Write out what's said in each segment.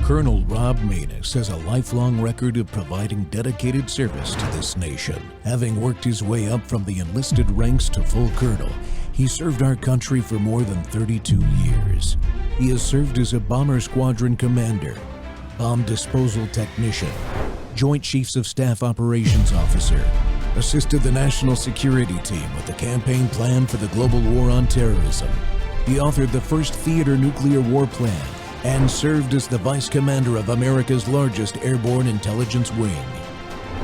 Colonel Rob Maness has a lifelong record of providing dedicated service to this nation. Having worked his way up from the enlisted ranks to full colonel, he served our country for more than 32 years. He has served as a bomber squadron commander, bomb disposal technician, Joint Chiefs of Staff Operations Officer, assisted the National Security Team with the campaign plan for the global war on terrorism. He authored the first theater nuclear war plan and served as the Vice Commander of America's largest airborne intelligence wing.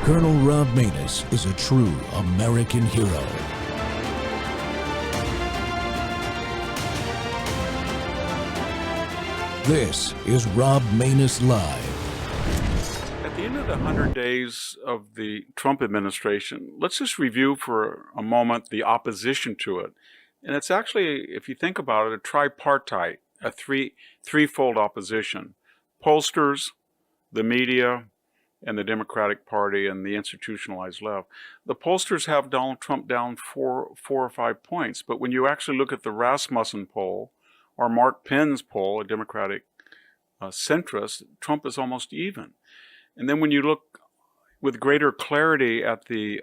Colonel Rob Maness is a true American hero. This is Rob Maness Live. At the end of the 100 days of the Trump administration, let's just review for a moment the opposition to it. And it's actually, if you think about it, a tripartite, a threefold opposition. Pollsters, the media, and the Democratic Party and the institutionalized left. The pollsters have Donald Trump down four or 5 points, but when you actually look at the Rasmussen poll or Mark Penn's poll, a Democratic centrist, Trump is almost even. And then when you look with greater clarity at the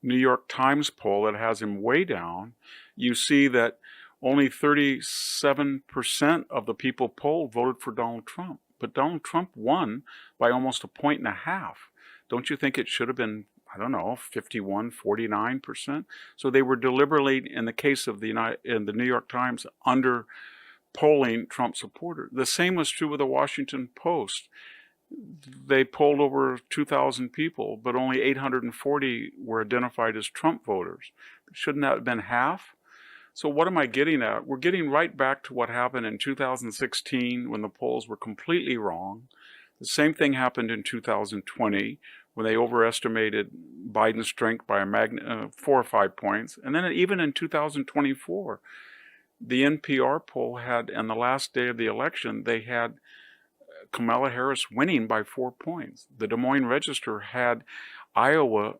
New York Times poll that has him way down, you see that only 37% of the people polled voted for Donald Trump. But Donald Trump won by almost 1.5 points. Don't you think it should have been, 51, 49%? So they were deliberately, in the case of the New York Times, under polling Trump supporters. The same was true with the Washington Post. They polled over 2,000 people, but only 840 were identified as Trump voters. Shouldn't that have been half? So what am I getting at? We're getting right back to what happened in 2016 when the polls were completely wrong. The same thing happened in 2020 when they overestimated Biden's strength by 4 or 5 points. And then even in 2024, the NPR poll had, on the last day of the election, they had Kamala Harris winning by 4 points. The Des Moines Register had Iowa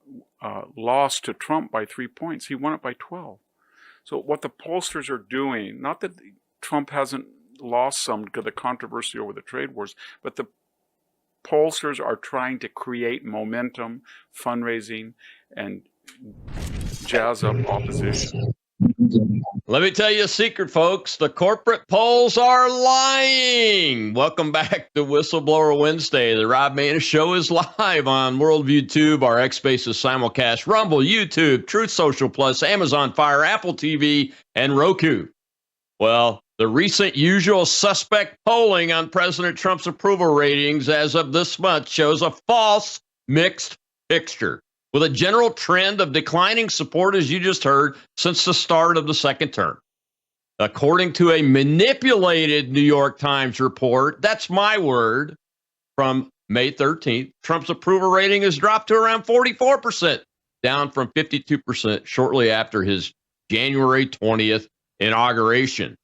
lost to Trump by 3 points. He won it by 12. So what the pollsters are doing, not that Trump hasn't lost some because of the controversy over the trade wars, but the pollsters are trying to create momentum, fundraising, and jazz up opposition. Let me tell you a secret, folks. The corporate polls are lying. Welcome back to Whistleblower Wednesday. The Rob Maness Show is live on Worldview Tube, our X Spaces simulcast, Rumble, YouTube, Truth Social Plus, Amazon Fire, Apple TV, and Roku. Well, the recent usual suspect polling on President Trump's approval ratings as of this month shows a false mixed picture, with a general trend of declining support, as you just heard, since the start of the second term. According to a manipulated New York Times report, that's my word, from May 13th, Trump's approval rating has dropped to around 44%, down from 52% shortly after his January 20th inauguration.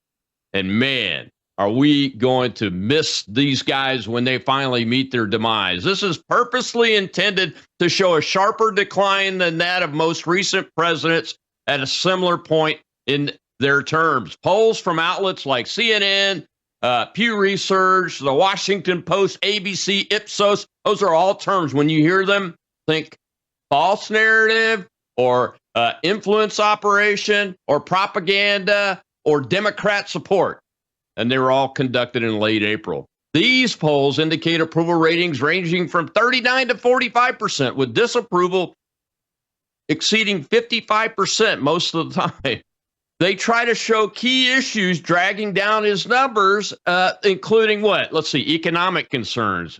And man, are we going to miss these guys when they finally meet their demise. This is purposely intended to show a sharper decline than that of most recent presidents at a similar point in their terms. Polls from outlets like CNN, Pew Research, the Washington Post, ABC, Ipsos, those are all terms. When you hear them, think false narrative or influence operation or propaganda or Democrat support. And they were all conducted in late April. These polls indicate approval ratings ranging from 39 to 45%, with disapproval exceeding 55% most of the time. They try to show key issues dragging down his numbers, including what? Let's see, economic concerns,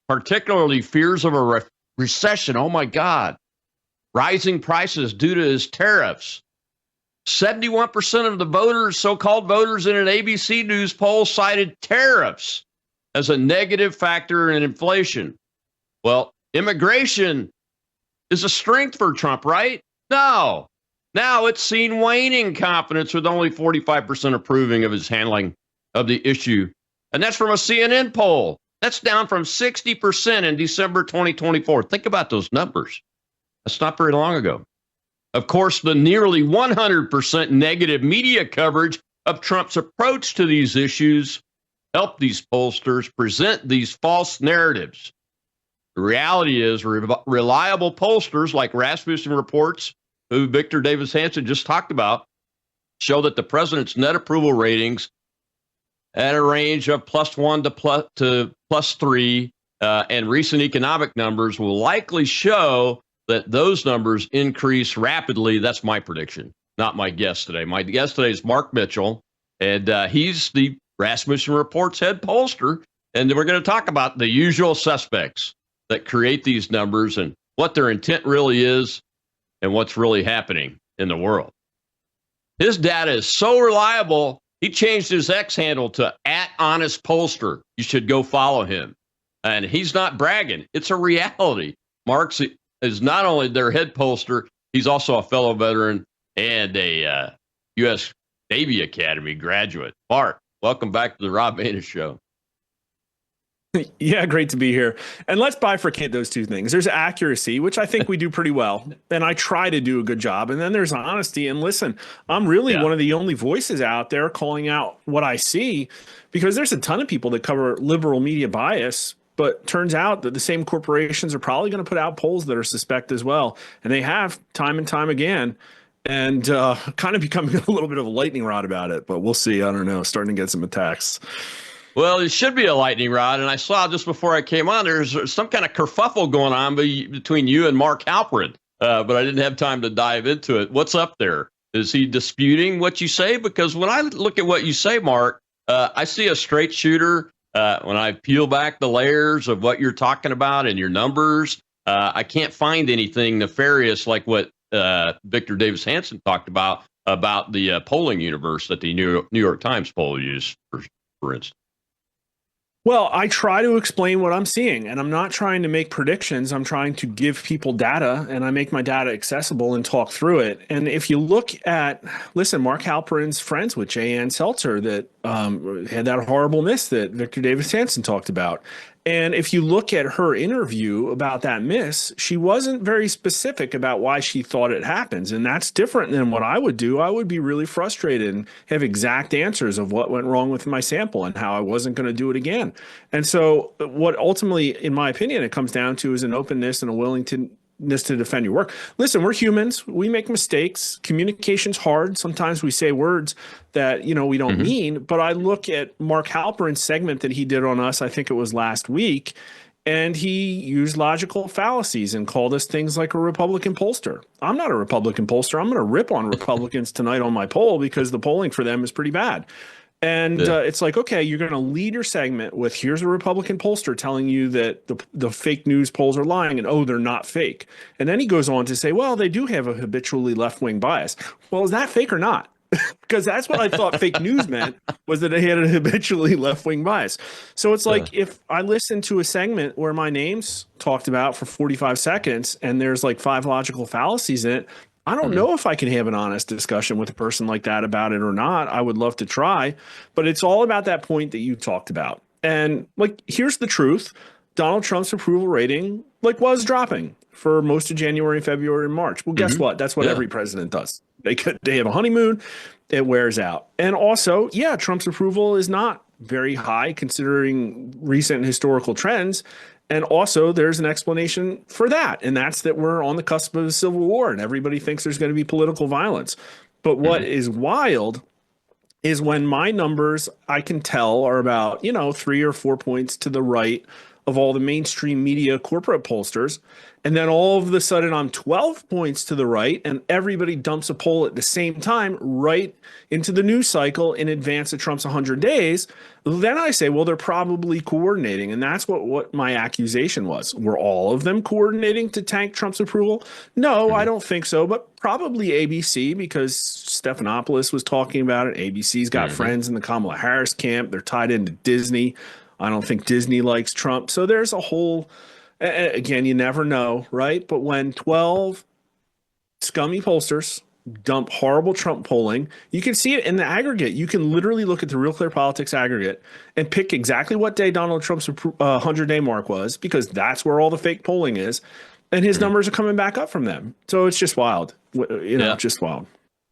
particularly fears of a recession. Oh, my God. Rising prices due to his tariffs. 71% of the voters, so-called voters in an ABC News poll, cited tariffs as a negative factor in inflation. Well, immigration is a strength for Trump, right? No. Now it's seen waning confidence, with only 45% approving of his handling of the issue. And that's from a CNN poll. That's down from 60% in December 2024. Think about those numbers. That's not very long ago. Of course, the nearly 100% negative media coverage of Trump's approach to these issues help these pollsters present these false narratives. The reality is reliable pollsters like Rasmussen Reports, who Victor Davis Hanson just talked about, show that the president's net approval ratings at a range of +1 to +3, and recent economic numbers will likely show that those numbers increase rapidly. That's my prediction, not my guest today. My guest today is Mark Mitchell, and he's the Rasmussen Reports head pollster, and we're going to talk about the usual suspects that create these numbers and what their intent really is and what's really happening in the world. His data is so reliable, he changed his X handle to @HonestPollster. You should go follow him. And he's not bragging. It's a reality. Mark is not only their head pollster, he's also a fellow veteran and a U.S. Navy Academy graduate. Mark, welcome back to the Rob Maness Show. Yeah, great to be here. And let's bifurcate those two things. There's accuracy, which I think we do pretty well, and I try to do a good job. And then there's honesty. And listen, I'm really one of the only voices out there calling out what I see, because there's a ton of people that cover liberal media bias, but turns out that the same corporations are probably going to put out polls that are suspect as well. And they have time and time again, and kind of becoming a little bit of a lightning rod about it. But we'll see. I don't know. Starting to get some attacks. Well, it should be a lightning rod, and I saw just before I came on, there's some kind of kerfuffle going on between you and Mark Halperin, but I didn't have time to dive into it. What's up there? Is he disputing what you say? Because when I look at what you say, Mark, I see a straight shooter. When I peel back the layers of what you're talking about and your numbers, I can't find anything nefarious like what Victor Davis Hanson talked about the polling universe that the New York Times poll used, for instance. Well, I try to explain what I'm seeing, and I'm not trying to make predictions. I'm trying to give people data, and I make my data accessible and talk through it. And if you look at, Mark Halperin's friends with Jay Ann Seltzer that had that horrible miss that Victor Davis Hanson talked about. And if you look at her interview about that miss, she wasn't very specific about why she thought it happens. And that's different than what I would do. I would be really frustrated and have exact answers of what went wrong with my sample and how I wasn't going to do it again. And so what ultimately, in my opinion, it comes down to is an openness and a willingness to defend your work. Listen, we're humans. We make mistakes. Communication's hard. Sometimes we say words that, we don't mean. But I look at Mark Halperin's segment that he did on us, I think it was last week, and he used logical fallacies and called us things like a Republican pollster. I'm not a Republican pollster. I'm going to rip on Republicans tonight on my poll because the polling for them is pretty bad. And it's like, okay, you're going to lead your segment with here's a Republican pollster telling you that the fake news polls are lying and, they're not fake. And then he goes on to say, well, they do have a habitually left-wing bias. Well, is that fake or not? Because that's what I thought fake news meant, was that they had a habitually left-wing bias. So it's like if I listen to a segment where my name's talked about for 45 seconds and there's like 5 logical fallacies in it, I don't know if I can have an honest discussion with a person like that about it or not. I would love to try, but it's all about that point that you talked about. And here's the truth. Donald Trump's approval rating was dropping for most of January, February, and March. Well, guess what? That's what every president does. They have a honeymoon. It wears out. And also, Trump's approval is not very high considering recent historical trends. And also, there's an explanation for that, and that's that we're on the cusp of a civil war, and everybody thinks there's going to be political violence. But what is wild is when my numbers, I can tell, are about 3 or 4 points to the right of all the mainstream media corporate pollsters, and then all of a sudden I'm 12 points to the right, and everybody dumps a poll at the same time right into the news cycle in advance of Trump's 100 days, then I say, well, they're probably coordinating. And that's what my accusation was. Were all of them coordinating to tank Trump's approval? No, I don't think so, but probably ABC, because Stephanopoulos was talking about it. ABC's got friends in the Kamala Harris camp. They're tied into Disney. I don't think Disney likes Trump. So there's a whole, again, you never know, right? But when 12 scummy pollsters dump horrible Trump polling, you can see it in the aggregate. You can literally look at the Real Clear Politics aggregate and pick exactly what day Donald Trump's 100-day mark was, because that's where all the fake polling is. And his numbers are coming back up from them. So it's just wild, just wild.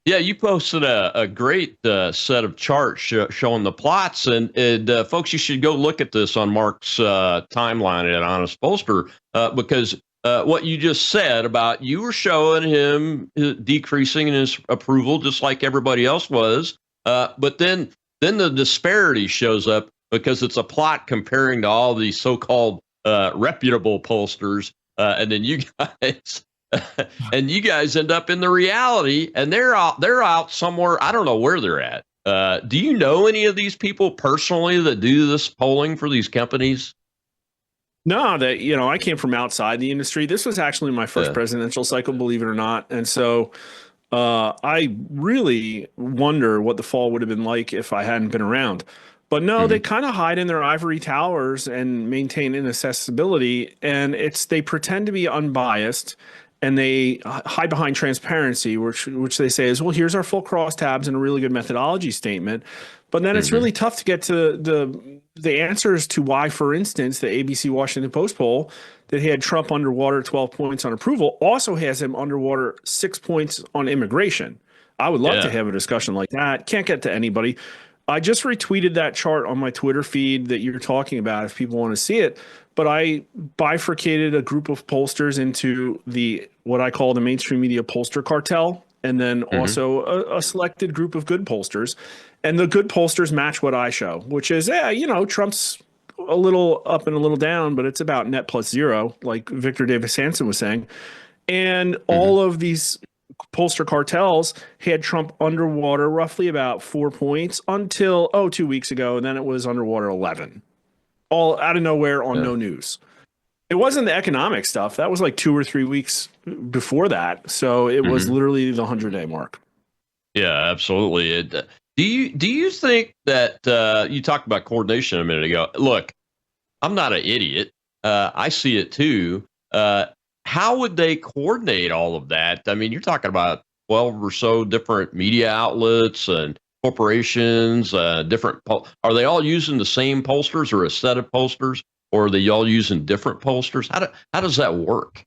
Yeah, you posted a great set of charts showing the plots, and folks, you should go look at this on Mark's timeline at Honest Pollster, because what you just said about you were showing him decreasing in his approval, just like everybody else was, but then the disparity shows up because it's a plot comparing to all these so-called reputable pollsters, and then you guys. And you guys end up in the reality, and they're out somewhere. I don't know where they're at. Do you know any of these people personally that do this polling for these companies? No, I came from outside the industry. This was actually my first presidential cycle, believe it or not. And so I really wonder what the fall would have been like if I hadn't been around. But no, they kind of hide in their ivory towers and maintain inaccessibility. And they pretend to be unbiased. And they hide behind transparency, which they say is, well, here's our full crosstabs and a really good methodology statement. But then it's really tough to get to the answers to why, for instance, the ABC Washington Post poll that had Trump underwater 12 points on approval also has him underwater 6 points on immigration. I would love to have a discussion like that. Can't get to anybody. I just retweeted that chart on my Twitter feed that you're talking about if people want to see it. But I bifurcated a group of pollsters into what I call the mainstream media pollster cartel, and then also a selected group of good pollsters. And the good pollsters match what I show, which is, Trump's a little up and a little down, but it's about net plus zero, like Victor Davis Hanson was saying. And all of these pollster cartels had Trump underwater roughly about 4 points until 2 weeks ago, and then it was underwater 11. All out of nowhere on no news. It wasn't the economic stuff. That was like 2 or 3 weeks before that. So it was literally the 100-day mark. Yeah, absolutely. Do you think that you talked about coordination a minute ago? Look, I'm not an idiot. I see it too. How would they coordinate all of that? I mean, you're talking about 12 or so different media outlets and corporations, different. Are they all using the same pollsters or a set of pollsters, or are they all using different pollsters? How does that work?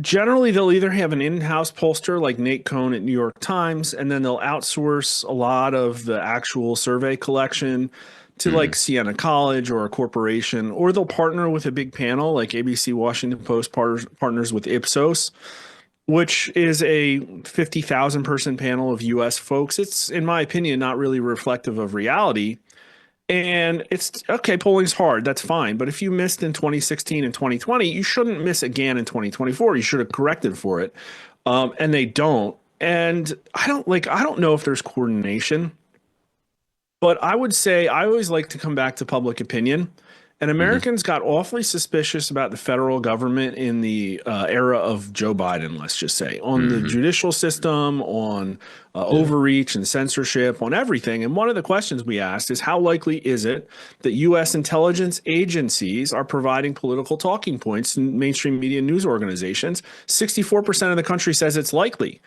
Generally, they'll either have an in-house pollster like Nate Cohn at New York Times, and then they'll outsource a lot of the actual survey collection to like Siena College or a corporation, or they'll partner with a big panel like ABC Washington Post partners with Ipsos, which is a 50,000 person panel of U.S. folks. It's, in my opinion, not really reflective of reality. And it's okay, polling's hard. That's fine. But if you missed in 2016 and 2020, you shouldn't miss again in 2024. You should have corrected for it. And they don't. And I don't know if there's coordination, but I would say I always like to come back to public opinion. And Americans got awfully suspicious about the federal government in the era of Joe Biden, let's just say, on the judicial system, on overreach and censorship, on everything. And one of the questions we asked is, how likely is it that U.S. intelligence agencies are providing political talking points in mainstream media news organizations? 64% of the country says it's likely.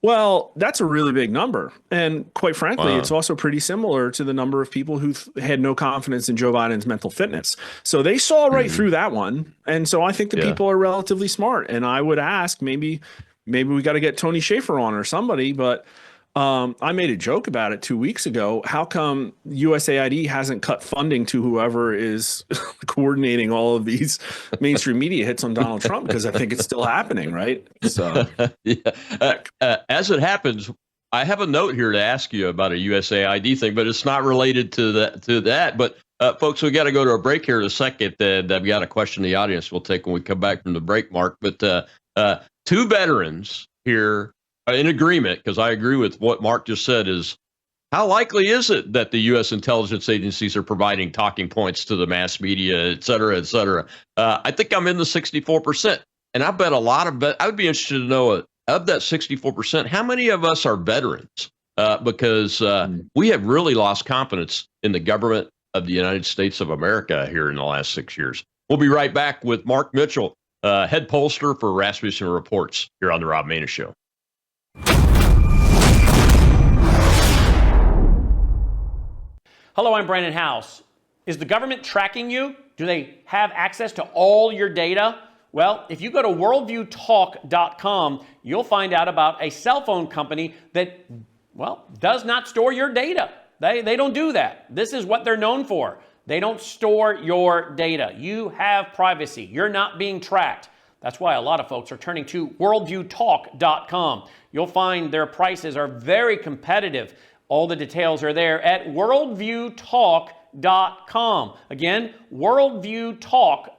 Well, that's a really big number. And quite frankly, it's also pretty similar to the number of people who had no confidence in Joe Biden's mental fitness. So they saw right through that one. And so I think the people are relatively smart. And I would ask, maybe we got to get Tony Shaffer on or somebody. But I made a joke about it 2 weeks ago. How come USAID hasn't cut funding to whoever is coordinating all of these mainstream media hits on Donald Trump? Because I think it's still happening, right? So, as it happens, I have a note here to ask you about a USAID thing, but it's not related to that. But folks, we got to go to a break here in a second. I've got a question in the audience we'll take when we come back from the break, Mark. But two veterans here in agreement, because I agree with what Mark just said, is how likely is it that the U.S. intelligence agencies are providing talking points to the mass media, et cetera, et cetera? I think I'm in the 64%. And I bet I would be interested to know, of that 64%, how many of us are veterans? Because we have really lost confidence in the government of the United States of America here in the last 6 years. We'll be right back with Mark Mitchell, head pollster for Rasmussen Reports, here on The Rob Maness Show. Hello, I'm Brandon House. Is the government tracking you? Do they have access to all your data? Well, if you go to worldviewtalk.com, you'll find out about a cell phone company that, well, does not store your data. They don't do that. This is what they're known for. They don't store your data. You have privacy. You're not being tracked. That's why a lot of folks are turning to worldviewtalk.com. You'll find their prices are very competitive. All the details are there at worldviewtalk.com. Again, worldviewtalk.com.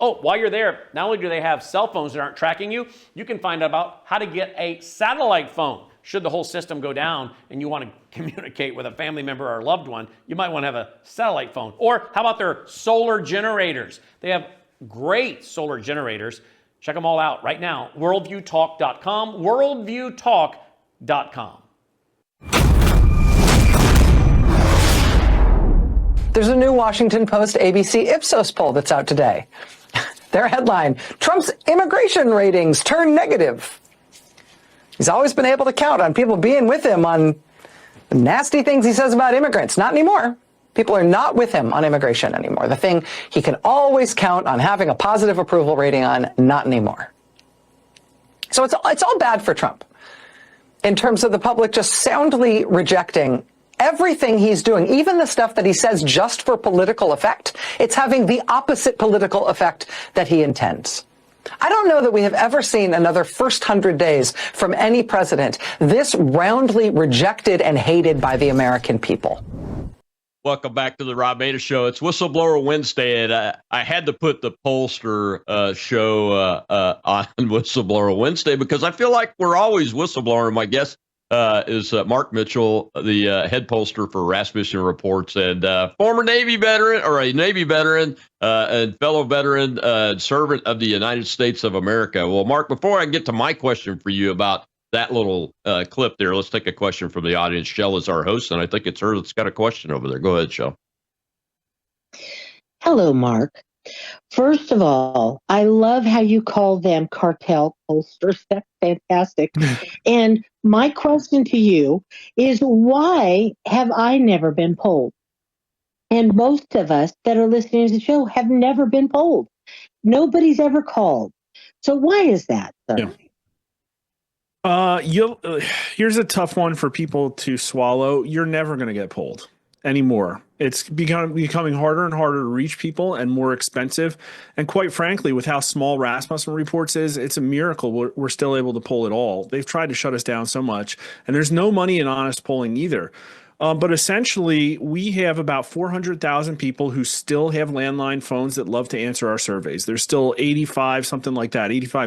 Oh, while you're there, not only do they have cell phones that aren't tracking you, you can find out about how to get a satellite phone. Should the whole system go down and you want to communicate with a family member or a loved one, you might want to have a satellite phone. Or how about their solar generators? They have great solar generators. Check them all out right now. Worldviewtalk.com, worldviewtalk.com. There's a new Washington Post ABC Ipsos poll that's out today. Their headline, Trump's immigration ratings turn negative. He's always been able to count on people being with him on the nasty things he says about immigrants. Not anymore. People are not with him on immigration anymore. The thing he can always count on having a positive approval rating on, not anymore. So it's all bad for Trump in terms of the public just soundly rejecting everything he's doing, even the stuff that he says just for political effect. It's having the opposite political effect that he intends. I don't know that we have ever seen another first 100 days from any president this roundly rejected and hated by the American people. Welcome back to the Rob Maida Show. It's Whistleblower Wednesday, and I had to put the pollster show on Whistleblower Wednesday because I feel like we're always whistleblowing. My guest is Mark Mitchell, the head pollster for Rasmussen Reports, and former Navy veteran, or a Navy veteran, and fellow veteran, servant of the United States of America. Well, Mark, before I get to my question for you about that little clip there, let's take a question from the audience. Shell is our host, and I think it's her that's got a question over there. Go ahead, Shell. Hello, Mark. First of all, I love how you call them cartel pollsters. That's fantastic. And my question to you is, why have I never been polled? And most of us that are listening to the show have never been polled. Nobody's ever called. So why is that, sir? Yeah. Here's a tough one for people to swallow. You're never going to get polled anymore. It's becoming harder and harder to reach people and more expensive. And quite frankly, with how small Rasmussen Reports is, it's a miracle we're still able to poll at all. They've tried to shut us down so much, and there's no money in honest polling either. But essentially, we have about 400,000 people who still have landline phones that love to answer our surveys. There's still 85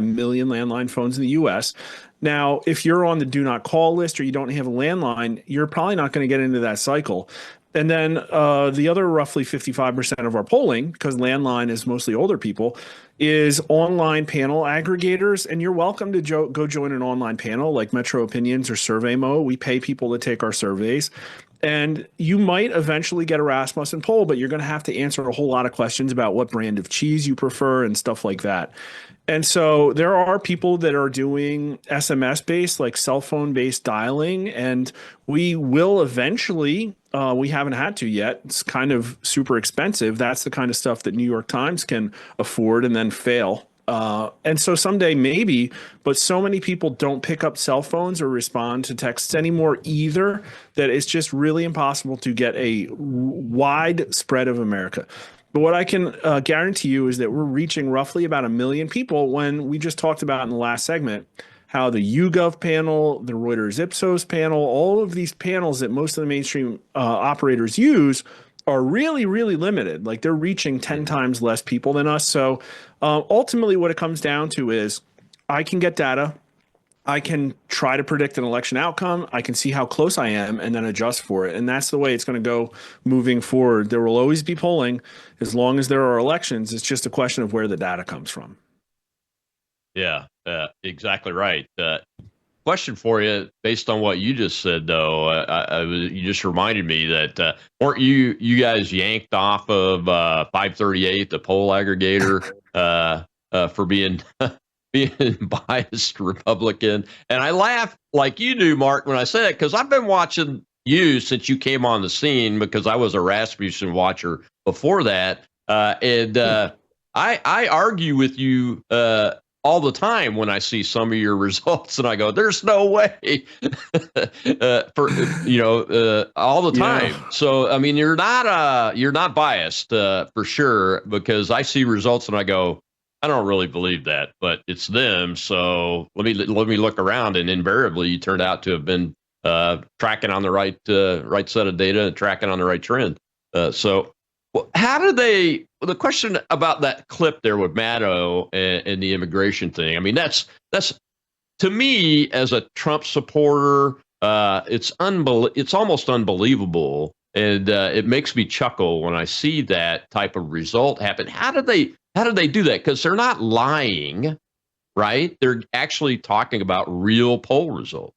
million landline phones in the U.S. Now, if you're on the do not call list or you don't have a landline, you're probably not going to get into that cycle. And then the other roughly 55% of our polling, because landline is mostly older people, is online panel aggregators. And you're welcome to go join an online panel like Metro Opinions or SurveyMo. We pay people to take our surveys. And you might eventually get a Rasmussen poll, but you're going to have to answer a whole lot of questions about what brand of cheese you prefer and stuff like that. And so there are people that are doing SMS-based, like cell phone-based dialing, and we will eventually, we haven't had to yet. It's kind of super expensive. That's the kind of stuff that New York Times can afford and then fail. And so someday maybe, but so many people don't pick up cell phones or respond to texts anymore either, that it's just really impossible to get a wide spread of America. But what I can guarantee you is that we're reaching roughly about 1 million people when we just talked about in the last segment how the YouGov panel, the Reuters Ipsos panel, all of these panels that most of the mainstream operators use are really, really limited. Like they're reaching 10 times less people than us. So ultimately what it comes down to is I can get data. I can try to predict an election outcome. I can see how close I am and then adjust for it. And that's the way it's going to go moving forward. There will always be polling as long as there are elections. It's just a question of where the data comes from. Yeah, exactly right. Question for you, based on what you just said, though, you just reminded me that weren't you guys yanked off of 538, the poll aggregator, for being biased Republican? And I laugh like you do, Mark, when I say that, because I've been watching you since you came on the scene, because I was a Rasmussen watcher before that. And I argue with you all the time when I see some of your results, and I go, "There's no way," all the time. Yeah. So I mean, you're not biased for sure, because I see results and I go, I don't really believe that, but it's them. So let me look around, and invariably, you turned out to have been tracking on the right set of data and tracking on the right trend. So how do they? The question about that clip there with Maddow and the immigration thing. I mean, that's to me as a Trump supporter, it's almost unbelievable, and it makes me chuckle when I see that type of result happen. How do they do that? Because they're not lying, right? They're actually talking about real poll results.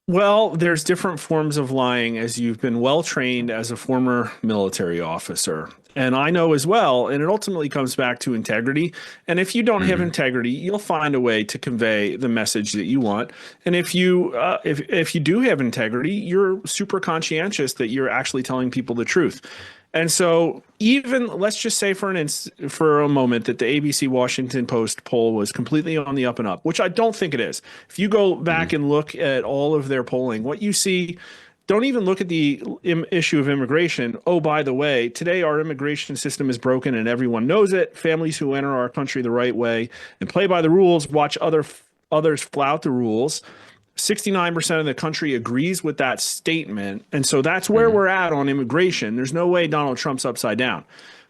Well, there's different forms of lying, as you've been well trained as a former military officer. And I know as well, and it ultimately comes back to integrity. And if you don't have integrity, you'll find a way to convey the message that you want. And if you do have integrity, you're super conscientious that you're actually telling people the truth. And so even let's just say for a moment that the ABC Washington Post poll was completely on the up and up, which I don't think it is. If you go back and look at all of their polling, what you see, don't even look at the issue of immigration. Oh, by the way, today our immigration system is broken and everyone knows it. Families who enter our country the right way and play by the rules watch others flout the rules. 69% of the country agrees with that statement. And so that's where we're at on immigration. There's no way Donald Trump's upside down.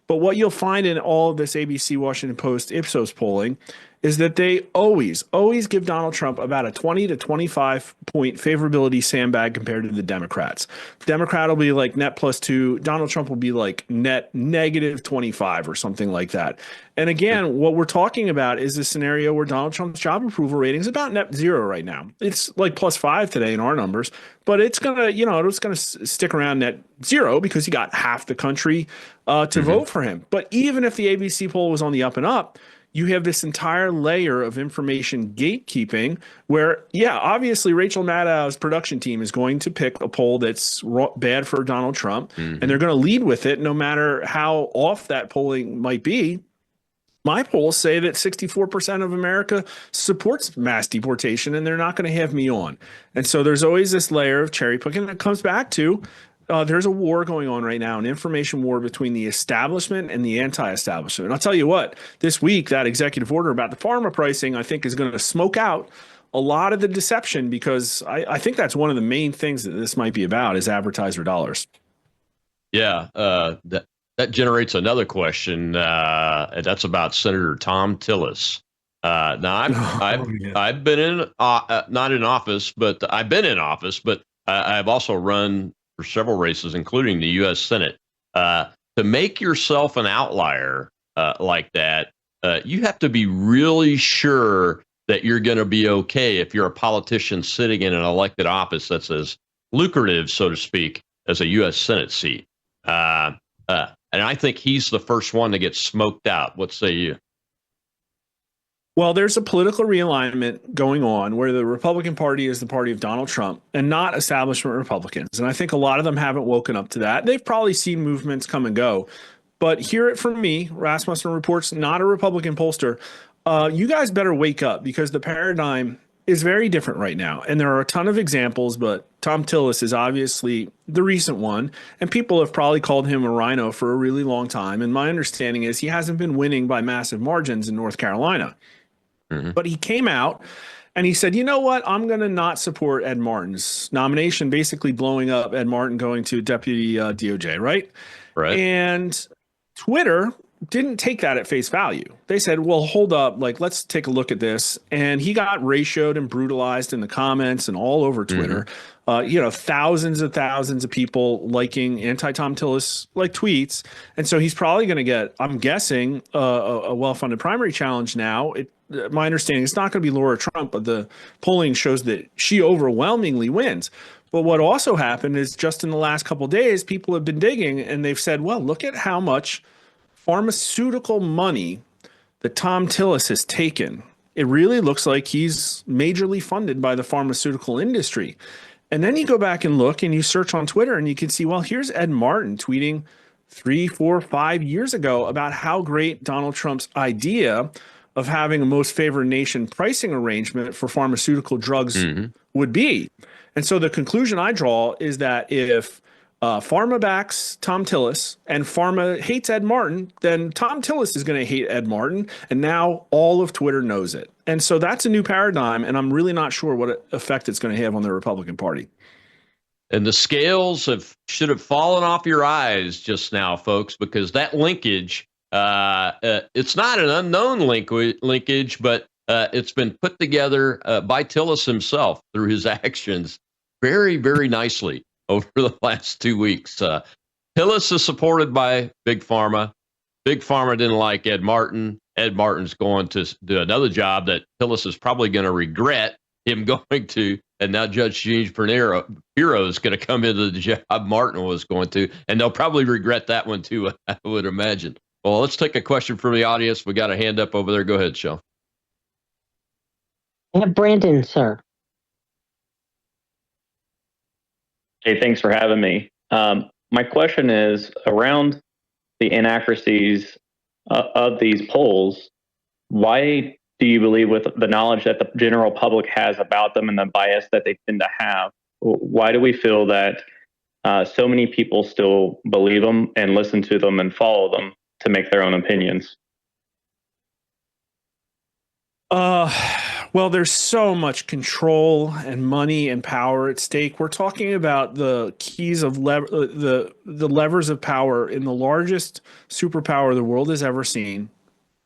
But what you'll find in all of this ABC Washington Post Ipsos polling is that they always give Donald Trump about a 20 to 25 point favorability sandbag compared to the Democrats. Democrat will be like net +2. Donald Trump will be like net -25 or something like that. And again, what we're talking about is a scenario where Donald Trump's job approval rating is about net 0 right now. It's like +5 today in our numbers, but it's gonna stick around net 0 because you got half the country to vote for him. But even if the ABC poll was on the up and up, you have this entire layer of information gatekeeping where, yeah, obviously Rachel Maddow's production team is going to pick a poll that's bad for Donald Trump, and they're going to lead with it no matter how off that polling might be. My polls say that 64% of America supports mass deportation, and they're not going to have me on. And so there's always this layer of cherry picking that comes back to there's a war going on right now, an information war between the establishment and the anti-establishment. And I'll tell you what, this week, that executive order about the pharma pricing, I think, is going to smoke out a lot of the deception, because I think that's one of the main things that this might be about is advertiser dollars. Yeah, that generates another question. And that's about Senator Thom Tillis. Now, I've been in not in office, but I've been in office, but I've also run for several races, including the U.S. Senate. To make yourself an outlier like that, you have to be really sure that you're going to be okay if you're a politician sitting in an elected office that's as lucrative, so to speak, as a U.S. Senate seat. And I think he's the first one to get smoked out. What say you? Well, there's a political realignment going on where the Republican Party is the party of Donald Trump and not establishment Republicans. And I think a lot of them haven't woken up to that. They've probably seen movements come and go. But hear it from me, Rasmussen Reports, not a Republican pollster. You guys better wake up, because the paradigm is very different right now. And there are a ton of examples, but Thom Tillis is obviously the recent one. And people have probably called him a rhino for a really long time. And my understanding is he hasn't been winning by massive margins in North Carolina. But he came out and he said, you know what, I'm going to not support Ed Martin's nomination, basically blowing up Ed Martin going to deputy DOJ, right? Right. And Twitter didn't take that at face value. They said, well, hold up, like, let's take a look at this. And he got ratioed and brutalized in the comments and all over Twitter. Thousands of people liking anti-Thom Tillis like tweets. And so he's probably going to get, I'm guessing, a well-funded primary challenge now. My understanding, it's not going to be Laura Trump, but the polling shows that she overwhelmingly wins. But what also happened is just in the last couple of days, people have been digging and they've said, well, look at how much pharmaceutical money that Thom Tillis has taken. It really looks like he's majorly funded by the pharmaceutical industry. And then you go back and look and you search on Twitter and you can see, well, here's Ed Martin tweeting 3, 4, 5 years ago about how great Donald Trump's idea of having a most favored nation pricing arrangement for pharmaceutical drugs would be. And so the conclusion I draw is that if Pharma backs Tom Tillis and Pharma hates Ed Martin, then Tom Tillis is going to hate Ed Martin. And now all of Twitter knows it. And so that's a new paradigm. And I'm really not sure what effect it's going to have on the Republican Party. And the scales should have fallen off your eyes just now, folks, because that linkage, it's not an unknown linkage, but it's been put together by Tillis himself through his actions very, very nicely over the last 2 weeks. Tillis is supported by Big Pharma. Big Pharma didn't like Ed Martin. Ed Martin's going to do another job that Tillis is probably going to regret him going to. And now Judge James Pirro is going to come into the job Martin was going to. And they'll probably regret that one too, I would imagine. Well, let's take a question from the audience. We got a hand up over there. Go ahead, Shel. Brandon, sir. Hey, thanks for having me. My question is around the inaccuracies of these polls. Why do you believe, with the knowledge that the general public has about them and the bias that they tend to have, why do we feel that so many people still believe them and listen to them and follow them to make their own opinions? Well, there's so much control and money and power at stake. We're talking about the keys of the levers of power in the largest superpower the world has ever seen.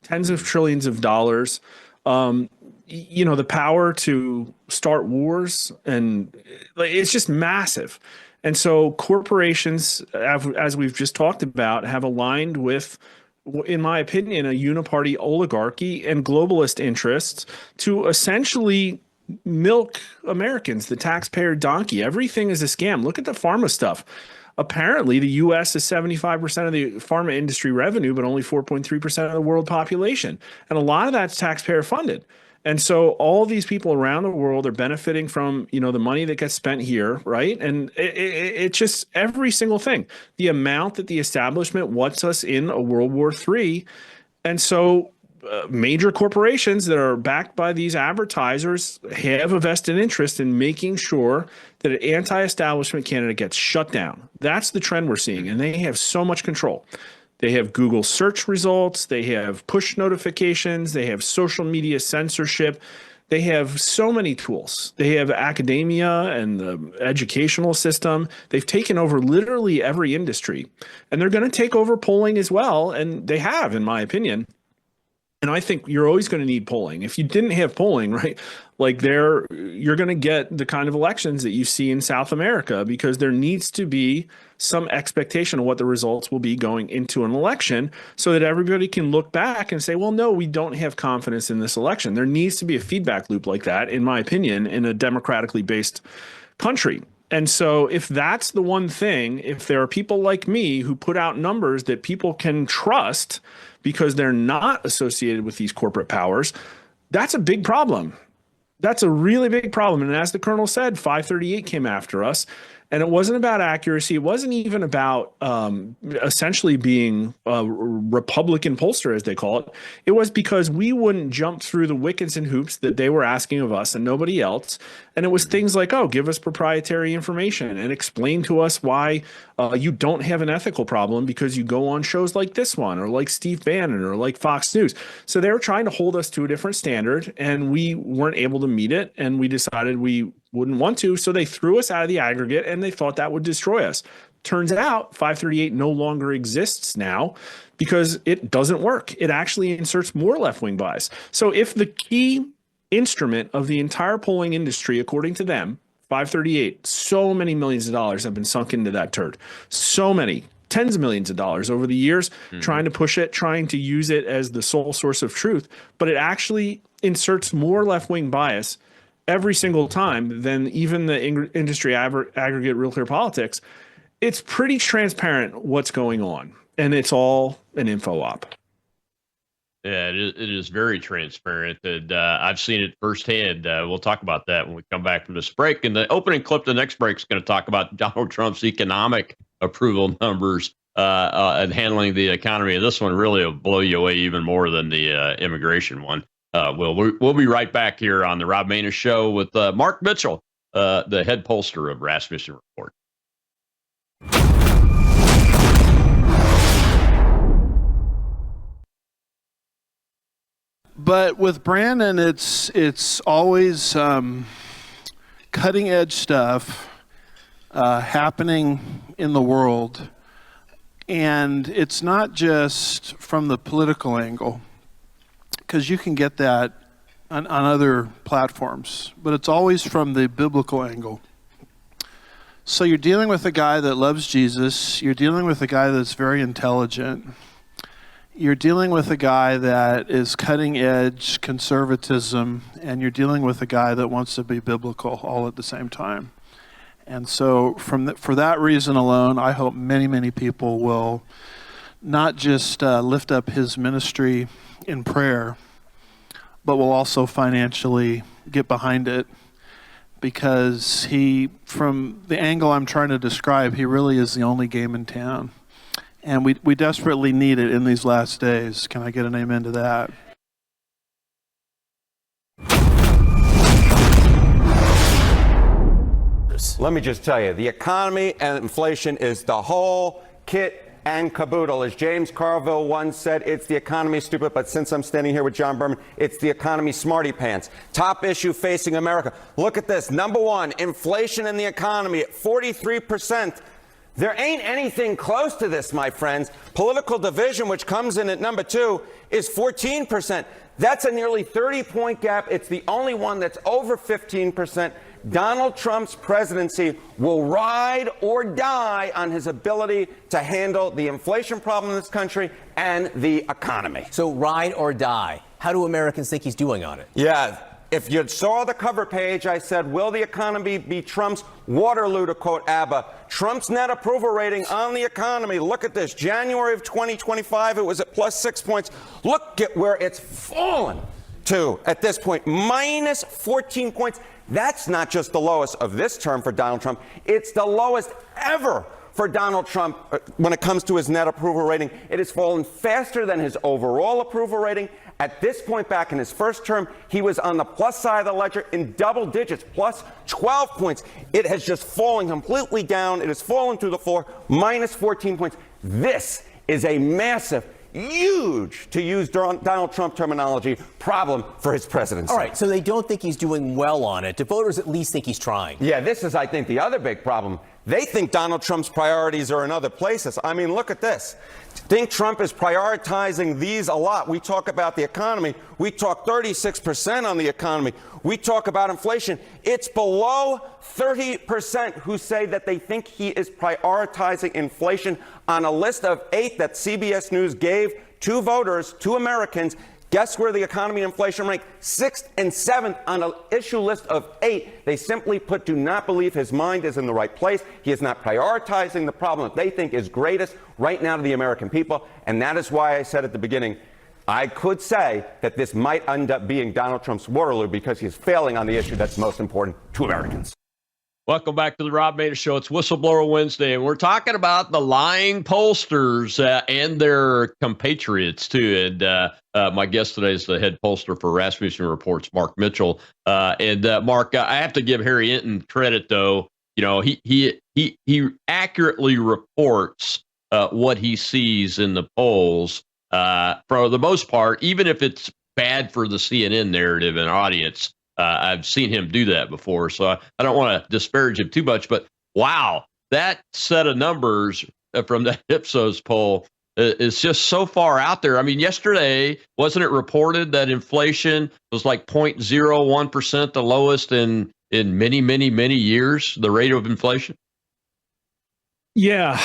Tens of trillions of dollars. The power to start wars, and it's just massive. And so corporations, as we've just talked about, have aligned with, in my opinion, a uniparty oligarchy and globalist interests to essentially milk Americans, the taxpayer donkey. Everything is a scam. Look at the pharma stuff. Apparently, the U.S. is 75% of the pharma industry revenue, but only 4.3% of the world population. And a lot of that's taxpayer funded. And so all these people around the world are benefiting from, the money that gets spent here, right? And it's just every single thing. The amount that the establishment wants us in a World War III. And so major corporations that are backed by these advertisers have a vested interest in making sure that an anti-establishment candidate gets shut down. That's the trend we're seeing, and they have so much control. They have Google search results, they have push notifications, they have social media censorship. They have so many tools. They have academia and the educational system. They've taken over literally every industry, and they're going to take over polling as well, and they have, in my opinion. And I think you're always going to need polling. If you didn't have polling, right, you're going to get the kind of elections that you see in South America, because there needs to be some expectation of what the results will be going into an election so that everybody can look back and say, well, no, we don't have confidence in this election. There needs to be a feedback loop like that, in my opinion, in a democratically based country. And so if that's the one thing, if there are people like me who put out numbers that people can trust because they're not associated with these corporate powers, that's a big problem. That's a really big problem. And as the Colonel said, 538 came after us. And it wasn't about accuracy. It wasn't even about essentially being a Republican pollster, as they call it. It was because we wouldn't jump through the wickets and hoops that they were asking of us and nobody else. And it was things like, give us proprietary information and explain to us why you don't have an ethical problem because you go on shows like this one or like Steve Bannon or like Fox News. So they were trying to hold us to a different standard, and we weren't able to meet it. And we decided we wouldn't want to. So they threw us out of the aggregate, and they thought that would destroy us. Turns out 538 no longer exists now because it doesn't work. It actually inserts more left-wing bias. So if the key instrument of the entire polling industry, according to them, 538, so many millions of dollars have been sunk into that turd. So many, tens of millions of dollars over the years, trying to push it, trying to use it as the sole source of truth. But it actually inserts more left-wing bias every single time than even the industry aggregate Real Clear Politics. It's pretty transparent what's going on, and it's all an info op. Yeah, it is very transparent, and I've seen it firsthand. We'll talk about that when we come back from this break. And the opening clip, the next break, is going to talk about Donald Trump's economic approval numbers and handling the economy. This one really will blow you away even more than the immigration one. We'll be right back here on the Rob Maness Show with Mark Mitchell, the head pollster of Rasmussen Report. But with Brandon, it's always cutting edge stuff happening in the world, and it's not just from the political angle, because you can get that on other platforms, but it's always from the biblical angle. So you're dealing with a guy that loves Jesus, you're dealing with a guy that's very intelligent, you're dealing with a guy that is cutting edge conservatism, and you're dealing with a guy that wants to be biblical all at the same time. And so for that reason alone, I hope many, many people will not just lift up his ministry in prayer, but will also financially get behind it, because from the angle I'm trying to describe, he really is the only game in town. And we desperately need it in these last days. Can I get an amen to that? Let me just tell you, the economy and inflation is the whole kit and caboodle. As James Carville once said, it's the economy, stupid, but since I'm standing here with John Berman, it's the economy, smarty pants. Top issue facing America. Look at this. Number one, inflation in the economy at 43%. There ain't anything close to this, my friends. Political division, which comes in at number two, is 14%. That's a nearly 30-point gap. It's the only one that's over 15%. Donald Trump's presidency will ride or die on his ability to handle the inflation problem in this country and the economy. So ride or die. How do Americans think he's doing on it? Yeah. If you saw the cover page, I said, will the economy be Trump's Waterloo, to quote ABBA? Trump's net approval rating on the economy. Look at this. January of 2025, it was at plus 6 points. Look at where it's fallen to at this point, minus 14 points. That's not just the lowest of this term for Donald Trump. It's the lowest ever for Donald Trump when it comes to his net approval rating. It has fallen faster than his overall approval rating. At this point back in his first term, he was on the plus side of the ledger in double digits, plus 12 points. It has just fallen completely down. It has fallen through the floor, minus 14 points. This is a massive, huge, to use Donald Trump terminology, problem for his presidency. All right, so they don't think he's doing well on it. Do voters at least think he's trying? Yeah, this is, I think, the other big problem. They think Donald Trump's priorities are in other places. I mean, look at this. Think Trump is prioritizing these a lot. We talk about the economy. We talk 36% on the economy. We talk about inflation. It's below 30% who say that they think he is prioritizing inflation on a list of 8 that CBS News gave to voters, to Americans. Guess where the economy and inflation rank? 6th and 7th on an issue list of 8. They simply put, do not believe his mind is in the right place. He is not prioritizing the problem that they think is greatest right now to the American people. And that is why I said at the beginning, I could say that this might end up being Donald Trump's Waterloo, because he's failing on the issue that's most important to Americans. Welcome back to the Rob Maness Show. It's Whistleblower Wednesday, and we're talking about the lying pollsters and their compatriots, too. And my guest today is the head pollster for Rasmussen Reports, Mark Mitchell. Mark, I have to give Harry Hinton credit, though. You know, he accurately reports what he sees in the polls for the most part, even if it's bad for the CNN narrative and audience. I've seen him do that before, so I don't want to disparage him too much. But wow, that set of numbers from that Ipsos poll is just so far out there. I mean, yesterday, wasn't it reported that inflation was like 0.01%, the lowest in many, many, many years, the rate of inflation? Yeah,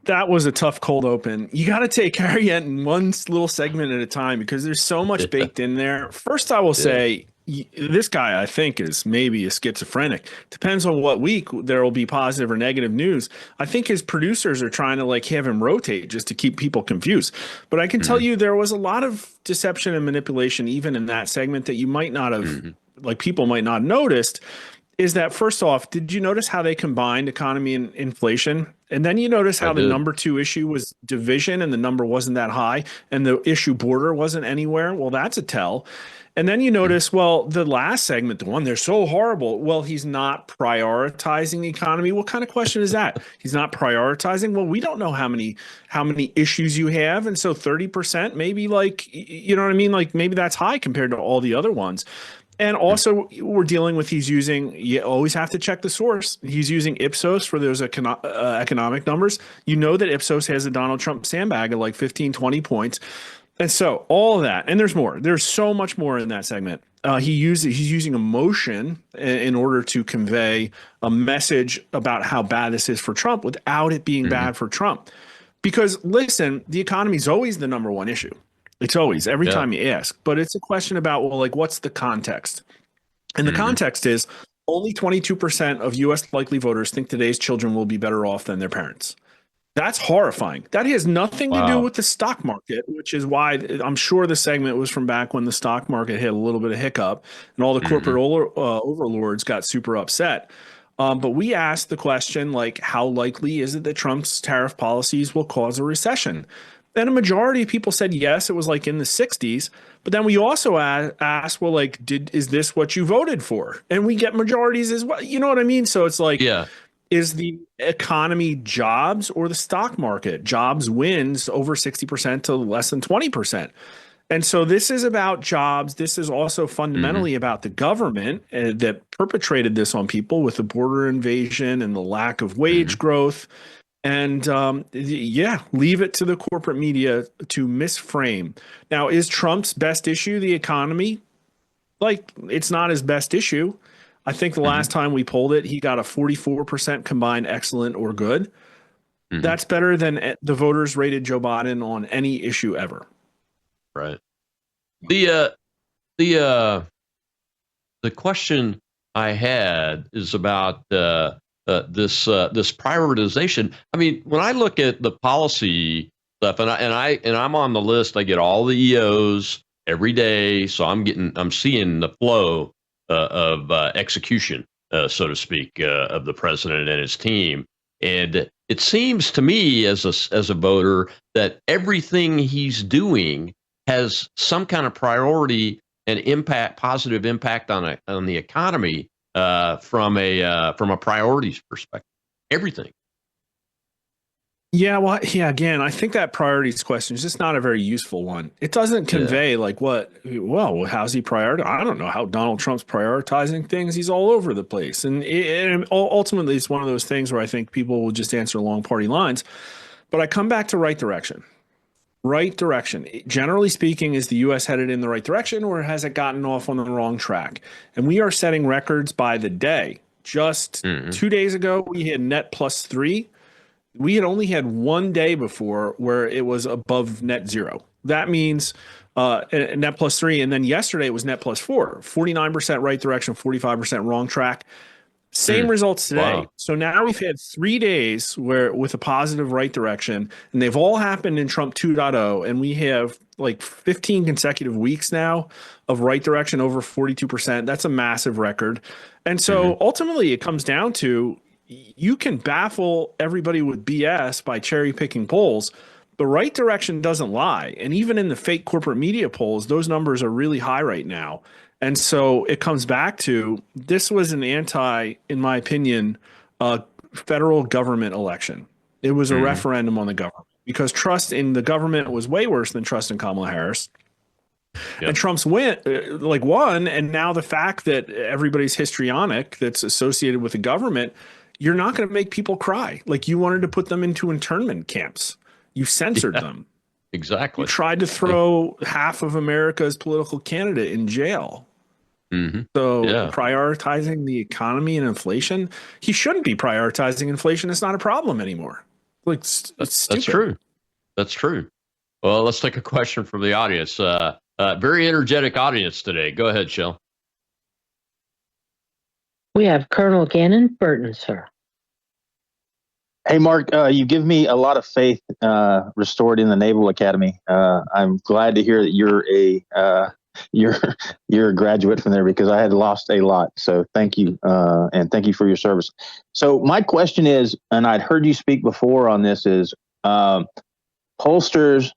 that was a tough cold open. You got to take Harry Hinton one little segment at a time, because there's so much baked in there. First, I will say, this guy, I think, is maybe a schizophrenic. Depends on what week there will be positive or negative news. I think his producers are trying to have him rotate just to keep people confused. But I can tell you there was a lot of deception and manipulation even in that segment that you might not have, people might not have noticed. is that first off, did you notice how they combined economy and inflation? And then you notice how the number 2 issue was division and the number wasn't that high and the issue border wasn't anywhere. Well, that's a tell. And then you notice, well, the last segment, the one they're so horrible. Well, he's not prioritizing the economy. What kind of question is that? He's not prioritizing. Well, we don't know how many issues you have. And so 30%, maybe like, you know what I mean? Like maybe that's high compared to all the other ones. And also, we're dealing with, he's using, you always have to check the source. He's using Ipsos for those economic numbers. You know that Ipsos has a Donald Trump sandbag of like 15, 20 points. And so all of that, and there's more. There's so much more in that segment. He's using emotion in order to convey a message about how bad this is for Trump without it being bad for Trump. Because listen, the economy is always the number 1 issue. It's always, every time you ask, but it's a question about, well, like, what's the context? And the context is only 22% of U.S. likely voters think today's children will be better off than their parents. That's horrifying. That has nothing to do with the stock market, which is why I'm sure the segment was from back when the stock market hit a little bit of hiccup and all the corporate overlords got super upset. But we asked the question, like, how likely is it that Trump's tariff policies will cause a recession? And a majority of people said yes, it was like in the 60s. But then we also asked, well, like, is this what you voted for? And we get majorities as well. You know what I mean? So it's like, is the economy jobs or the stock market? Jobs wins over 60% to less than 20%. And so this is about jobs. This is also fundamentally about the government that perpetrated this on people with the border invasion and the lack of wage growth. And leave it to the corporate media to misframe. Now, is Trump's best issue the economy? Like, it's not his best issue. I think the last time we polled it, he got a 44% combined excellent or good. That's better than the voters rated Joe Biden on any issue ever. Right. The question I had is about this prioritization. I mean, when I look at the policy stuff, and I'm on the list, I get all the EOs every day, so I'm seeing the flow of execution, so to speak, of the president and his team. And it seems to me as a voter that everything he's doing has some kind of priority and positive impact on the economy. From a priorities perspective, everything. Yeah, well, again, I think that priorities question is just not a very useful one. It doesn't convey like how's he prioritizing? I don't know how Donald Trump's prioritizing things. He's all over the place. And ultimately, it's one of those things where I think people will just answer along party lines. But I come back to right direction. Right direction. Generally speaking, is the U.S. headed in the right direction, or has it gotten off on the wrong track? And we are setting records by the day. Just 2 days ago, we had net +3. We had only had 1 day before where it was above net 0. That means net +3. And then yesterday it was net +4. 49% right direction, 45% wrong track. Same results today. Wow. So now we've had 3 days with a positive right direction, and they've all happened in Trump 2.0. And we have like 15 consecutive weeks now of right direction over 42%. That's a massive record. And so ultimately it comes down to, you can baffle everybody with BS by cherry picking polls. The right direction doesn't lie. And even in the fake corporate media polls, those numbers are really high right now. And so it comes back to, this was an in my opinion, federal government election. It was a referendum on the government, because trust in the government was way worse than trust in Kamala Harris. Yep. And Trump's won. And now the fact that everybody's histrionic that's associated with the government, you're not going to make people cry. Like, you wanted to put them into internment camps. You censored them. Exactly. You tried to throw half of America's political candidate in jail. So prioritizing the economy and inflation, he shouldn't be prioritizing inflation. It's not a problem anymore. Like, that's true. That's true. Well, let's take a question from the audience. Very energetic audience today. Go ahead, Shell. We have Colonel Gannon Burton, sir. Hey, Mark, you give me a lot of faith restored in the Naval Academy. I'm glad to hear that you're a you're a graduate from there, because I had lost a lot. So thank you, and thank you for your service. So my question is, and I'd heard you speak before on this, is pollsters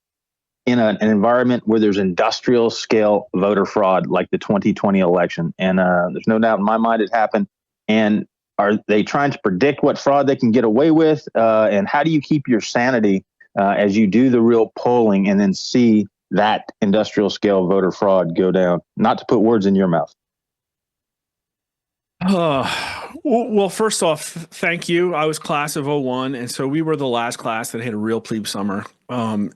in an environment where there's industrial scale voter fraud like the 2020 election, and there's no doubt in my mind it happened. And are they trying to predict what fraud they can get away with? And how do you keep your sanity as you do the real polling and then see that industrial scale voter fraud go down? Not to put words in your mouth. Well, first off, thank you. I was class of 01, and so we were the last class that had a real plebe summer. Like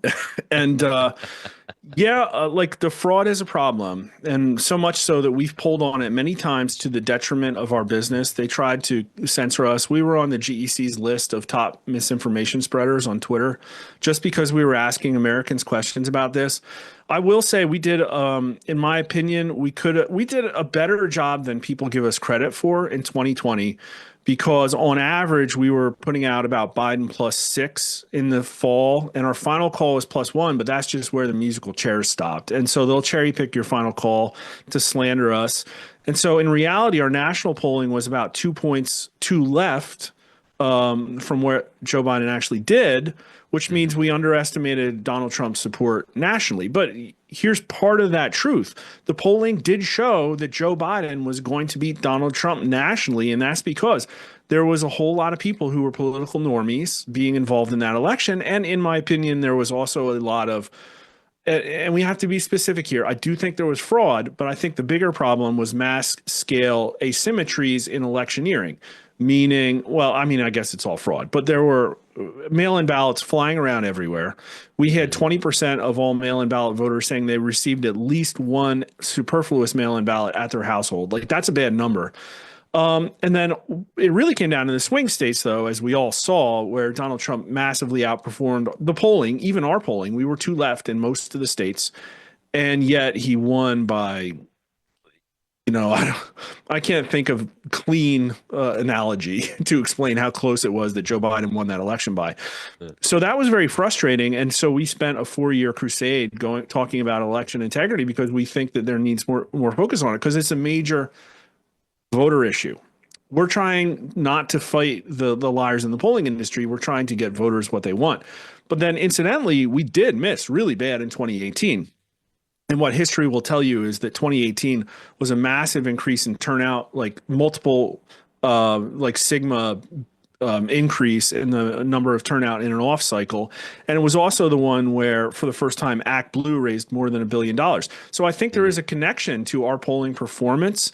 the fraud is a problem, and so much so that we've pulled on it many times to the detriment of our business. They tried to censor us. We were on the GEC's list of top misinformation spreaders on Twitter just because we were asking Americans questions about this. I will say we did, in my opinion, we did a better job than people give us credit for in 2020, because on average we were putting out about Biden +6 in the fall, and our final call was +1, but that's just where the musical chairs stopped. And so they'll cherry pick your final call to slander us. And so in reality, our national polling was about 2 points to left from where Joe Biden actually did, which means we underestimated Donald Trump's support nationally. But here's part of that truth. The polling did show that Joe Biden was going to beat Donald Trump nationally, and that's because there was a whole lot of people who were political normies being involved in that election. And in my opinion, there was also a lot of, and we have to be specific here, I do think there was fraud, but I think the bigger problem was mass scale asymmetries in electioneering. Meaning, well, I mean, I guess it's all fraud, but there were mail-in ballots flying around everywhere. We had 20% of all mail-in ballot voters saying they received at least one superfluous mail-in ballot at their household. Like, that's a bad number. And then it really came down to the swing states, though, as we all saw, where Donald Trump massively outperformed the polling, even our polling. We were too left in most of the states, and yet he won by, I can't think of clean analogy to explain how close it was that Joe Biden won that election by. So that was very frustrating. And so we spent a 4-year crusade talking about election integrity, because we think that there needs more focus on it, because it's a major voter issue. We're trying not to fight the liars in the polling industry. We're trying to get voters what they want. But then incidentally, we did miss really bad in 2018. And what history will tell you is that 2018 was a massive increase in turnout, like multiple, like sigma increase in the number of turnout in an off cycle. And it was also the one where, for the first time, Act Blue raised more than $1 billion. So I think there is a connection to our polling performance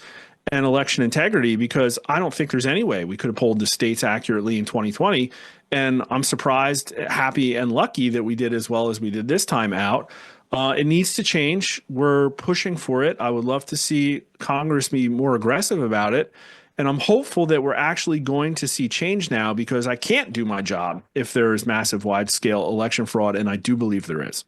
and election integrity, because I don't think there's any way we could have polled the states accurately in 2020. And I'm surprised, happy, and lucky that we did as well as we did this time out. It needs to change. We're pushing for it. I would love to see Congress be more aggressive about it. And I'm hopeful that we're actually going to see change now, because I can't do my job if there is massive wide-scale election fraud, and I do believe there is.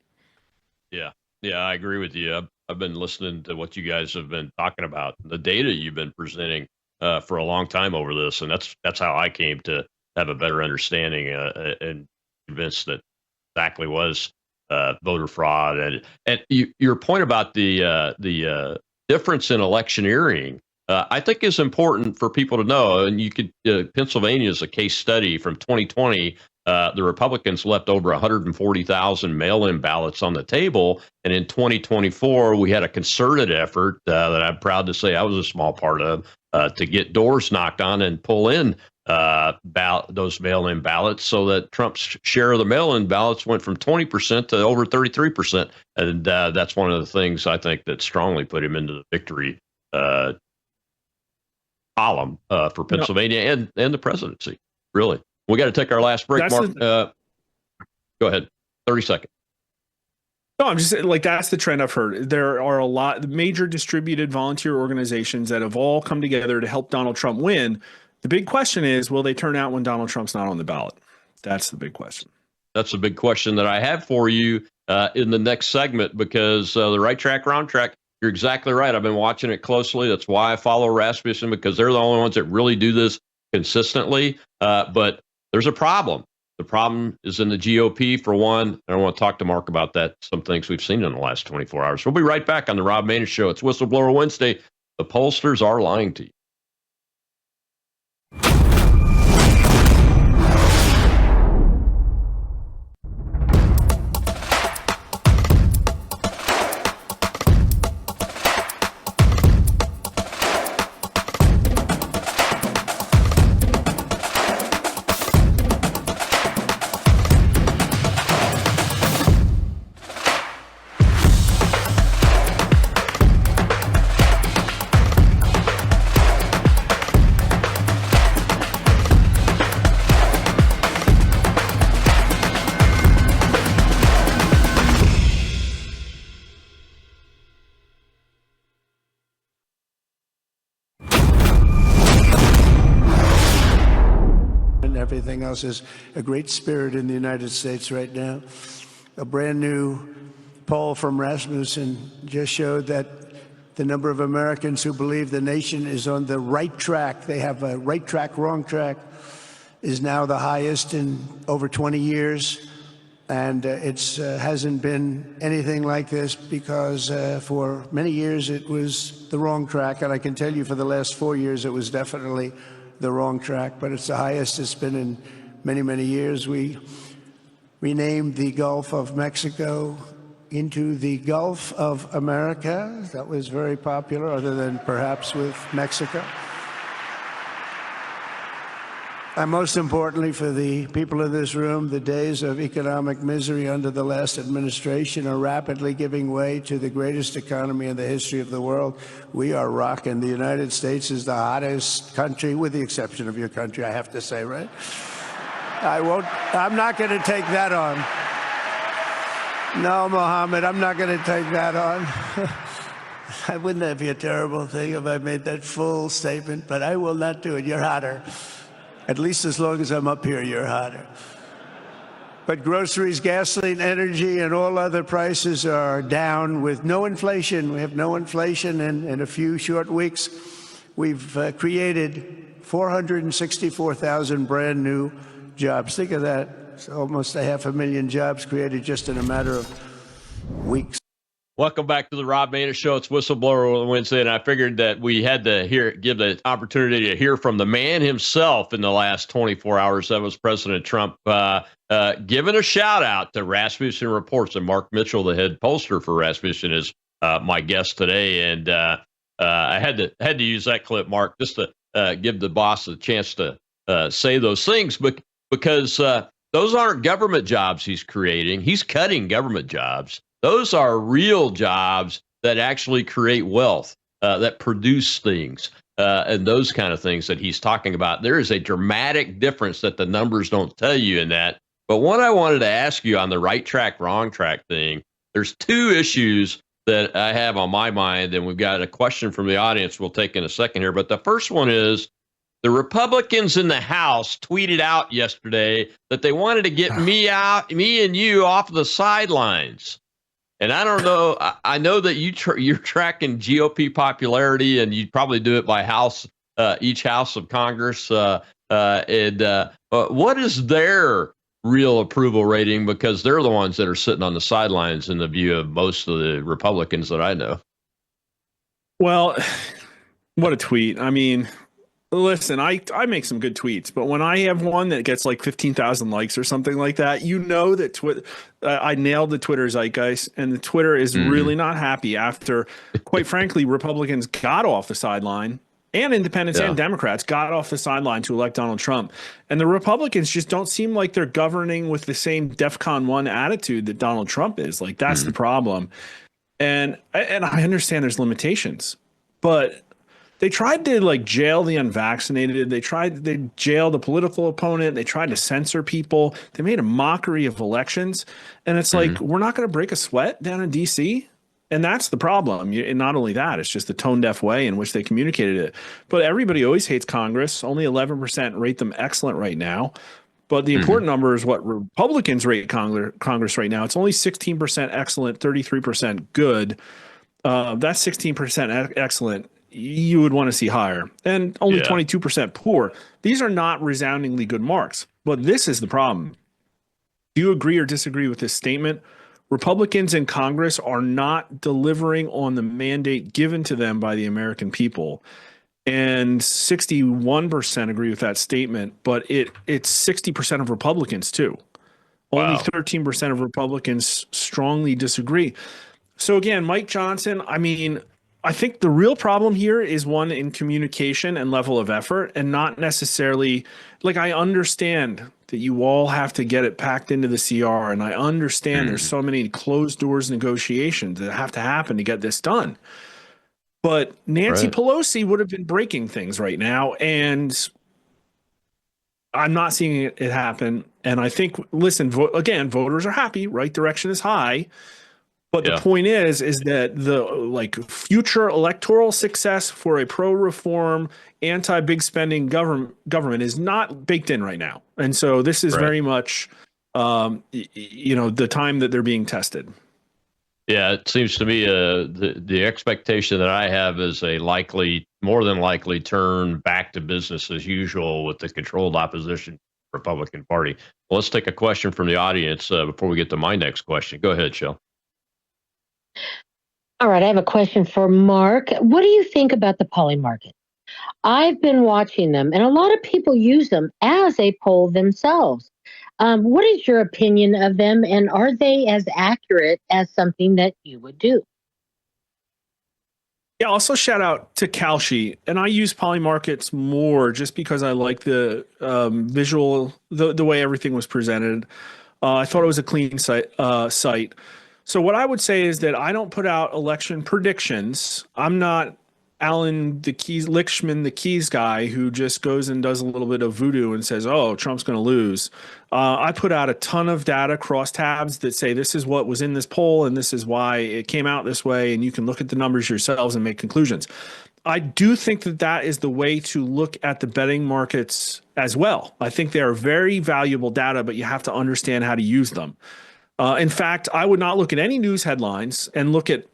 Yeah, I agree with you. I've been listening to what you guys have been talking about, the data you've been presenting for a long time over this, and that's how I came to have a better understanding and convinced that exactly was voter fraud. And your point about the difference in electioneering, I think is important for people to know. And you could Pennsylvania is a case study from 2020. The Republicans left over 140,000 mail-in ballots on the table. And in 2024, we had a concerted effort that I'm proud to say I was a small part of to get doors knocked on and pull in those mail-in ballots, so that Trump's share of the mail-in ballots went from 20% to over 33%. And that's one of the things I think that strongly put him into the victory column for Pennsylvania and the presidency, really. We got to take our last break, Mark. Go ahead. 30 seconds. No, I'm just like, that's the trend I've heard. There are a lot of major distributed volunteer organizations that have all come together to help Donald Trump win. The big question is, will they turn out when Donald Trump's not on the ballot? That's the big question. That's a big question that I have for you in the next segment, because the Right Track, Wrong Track, you're exactly right. I've been watching it closely. That's why I follow Rasmussen, because they're the only ones that really do this consistently. But there's a problem. The problem is in the GOP, for one. And I want to talk to Mark about that, some things we've seen in the last 24 hours. We'll be right back on the Rob Maness Show. It's Whistleblower Wednesday. The pollsters are lying to you. Everything else is a great spirit in the United States right now. A brand new poll from Rasmussen just showed that the number of Americans who believe the nation is on the right track, they have a right track, wrong track, is now the highest in over 20 years. And it hasn't been anything like this because for many years it was the wrong track. And I can tell you for the last 4 years it was definitely the wrong track, but it's the highest it's been in many, many years. We renamed the Gulf of Mexico into the Gulf of America. That was very popular, other than perhaps with Mexico. And most importantly for the people in this room, the days of economic misery under the last administration are rapidly giving way to the greatest economy in the history of the world. We are rocking. The United States is the hottest country, with the exception of your country, I have to say, right? I'm not going to take that on. No, Mohammed, I'm not going to take that on. Wouldn't that be a terrible thing if I made that full statement? But I will not do it. You're hotter. At least as long as I'm up here, you're hotter. But groceries, gasoline, energy, and all other prices are down with no inflation. We have no inflation. In a few short weeks, we've created 464,000 brand new jobs. Think of that. It's almost 500,000 jobs created just in a matter of weeks. Welcome back to the Rob Maness Show. It's Whistleblower Wednesday, and I figured that we had to give the opportunity to hear from the man himself in the last 24 hours. That was President Trump, giving a shout out to Rasmussen Reports. And Mark Mitchell, the head pollster for Rasmussen, is my guest today. And I had to use that clip, Mark, just to give the boss a chance to say those things, because those aren't government jobs he's creating. He's cutting government jobs. Those are real jobs that actually create wealth, that produce things, and those kind of things that he's talking about. There is a dramatic difference that the numbers don't tell you in that. But what I wanted to ask you on the right track, wrong track thing, there's two issues that I have on my mind, and we've got a question from the audience we'll take in a second here. But the first one is, the Republicans in the House tweeted out yesterday that they wanted to get me and you off the sidelines. And I don't know. I know that you're tracking GOP popularity, and you probably do it by house, each house of Congress. What is their real approval rating? Because they're the ones that are sitting on the sidelines in the view of most of the Republicans that I know. Well, what a tweet. I mean, listen, I make some good tweets, but when I have one that gets like 15,000 likes or something like that, you know that I nailed the Twitter zeitgeist, and the Twitter is really not happy after, quite frankly, Republicans got off the sideline, and independents and Democrats got off the sideline to elect Donald Trump. And the Republicans just don't seem like they're governing with the same DEFCON 1 attitude that Donald Trump is. Like, that's the problem. And I understand there's limitations, but they tried to like jail the unvaccinated. They jail the political opponent. They tried to censor people. They made a mockery of elections. And it's like, we're not going to break a sweat down in DC. And that's the problem. And not only that, it's just the tone deaf way in which they communicated it. But everybody always hates Congress. Only 11% rate them excellent right now. But the important number is what Republicans rate Congress right now. It's only 16% excellent, 33% good. That's 16% excellent. You would want to see higher, and only 22% poor. These are not resoundingly good marks, but this is the problem. Do you agree or disagree with this statement? Republicans in Congress are not delivering on the mandate given to them by the American people. And 61% agree with that statement, but it's 60% of Republicans too. Only 13% of Republicans strongly disagree. So again, Mike Johnson, I mean, I think the real problem here is one in communication and level of effort, and not necessarily, like, I understand that you all have to get it packed into the CR, and I understand there's so many closed doors negotiations that have to happen to get this done. But Nancy Pelosi would have been breaking things right now, and I'm not seeing it happen. And I think, listen, again, voters are happy, right direction is high. But the point is that the future electoral success for a pro-reform, anti-big spending government is not baked in right now. And so this is very much, the time that they're being tested. Yeah, it seems to me the expectation that I have is a more than likely turn back to business as usual with the controlled opposition Republican Party. Well, let's take a question from the audience before we get to my next question. Go ahead, Shel. All right, I have a question for Mark. What do you think about the poly market? I've been watching them, and a lot of people use them as a poll themselves. What is your opinion of them, and are they as accurate as something that you would do? Yeah, also shout out to Kalshi, and I use Polymarkets more just because I like the visual, the way everything was presented. I thought it was a clean site. So what I would say is that I don't put out election predictions. I'm not Alan Lichtman, the Keys guy, who just goes and does a little bit of voodoo and says, oh, Trump's going to lose. I put out a ton of data, crosstabs that say this is what was in this poll and this is why it came out this way. And you can look at the numbers yourselves and make conclusions. I do think that that is the way to look at the betting markets as well. I think they are very valuable data, but you have to understand how to use them. In fact, I would not look at any news headlines and look at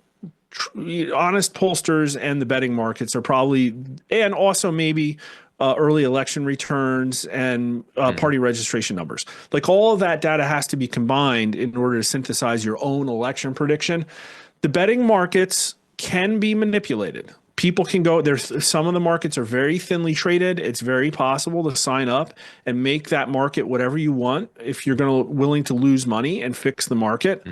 honest pollsters, and the betting markets are probably, and also maybe early election returns and party registration numbers. Like, all of that data has to be combined in order to synthesize your own election prediction. The betting markets can be manipulated. People can go, some of the markets are very thinly traded. It's very possible to sign up and make that market whatever you want if you're willing to lose money and fix the market.